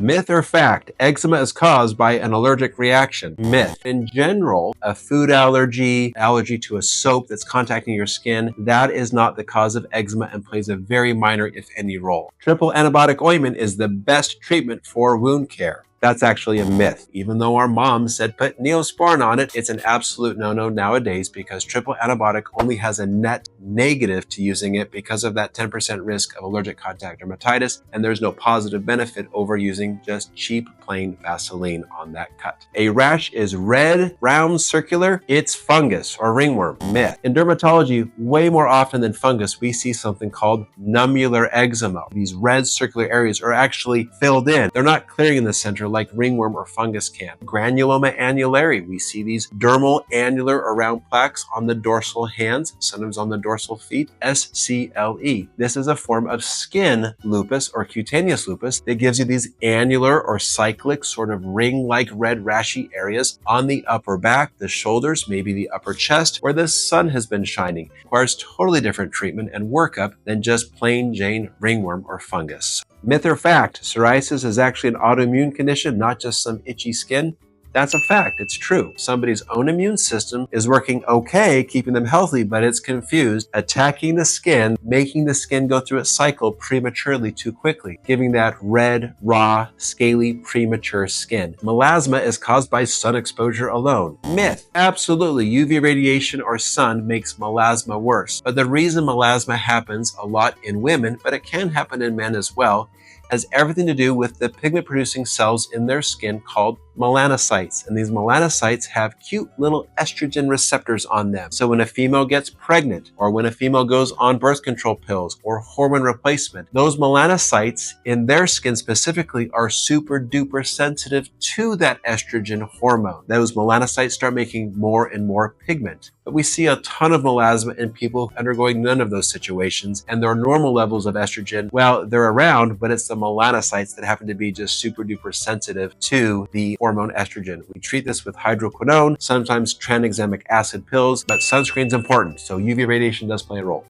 Myth or fact, eczema is caused by an allergic reaction. Myth. In general, a food allergy to a soap that's contacting your skin, that is not the cause of eczema and plays a very minor, if any, role. Triple antibiotic ointment is the best treatment for wound care. That's actually a myth. Even though our mom said put Neosporin on it, it's an absolute no-no nowadays because triple antibiotic only has a net negative to using it because of that 10% risk of allergic contact dermatitis, and there's no positive benefit over using just cheap plain Vaseline on that cut. A rash is red, round, circular. It's fungus or ringworm. Myth. In dermatology, way more often than fungus, we see something called nummular eczema. These red circular areas are actually filled in. They're not clearing in the center like ringworm or fungus can. Granuloma annulare, we see these dermal annular or round plaques on the dorsal hands, sometimes on the dorsal feet, SCLE. This is a form of skin lupus or cutaneous lupus that gives you these annular or cyclic sort of ring-like red rashy areas on the upper back, the shoulders, maybe the upper chest, where the sun has been shining. It requires totally different treatment and workup than just plain Jane ringworm or fungus. Myth or fact, psoriasis is actually an autoimmune condition, not just some itchy skin. That's a fact. It's true. Somebody's own immune system is working okay, keeping them healthy, but it's confused, attacking the skin, making the skin go through its cycle prematurely too quickly, giving that red, raw, scaly, premature skin. Melasma is caused by sun exposure alone. Myth. Absolutely, UV radiation or sun makes melasma worse. But the reason melasma happens a lot in women, but it can happen in men as well, has everything to do with the pigment-producing cells in their skin called melanocytes. And these melanocytes have cute little estrogen receptors on them. So when a female gets pregnant, or when a female goes on birth control pills or hormone replacement, those melanocytes in their skin specifically are super duper sensitive to that estrogen hormone. Those melanocytes start making more and more pigment. But we see a ton of melasma in people undergoing none of those situations, and their normal levels of estrogen, well, they're around, but it's the melanocytes that happen to be just super duper sensitive to the hormone estrogen. We treat this with hydroquinone, sometimes tranexamic acid pills, but sunscreen's important, so UV radiation does play a role.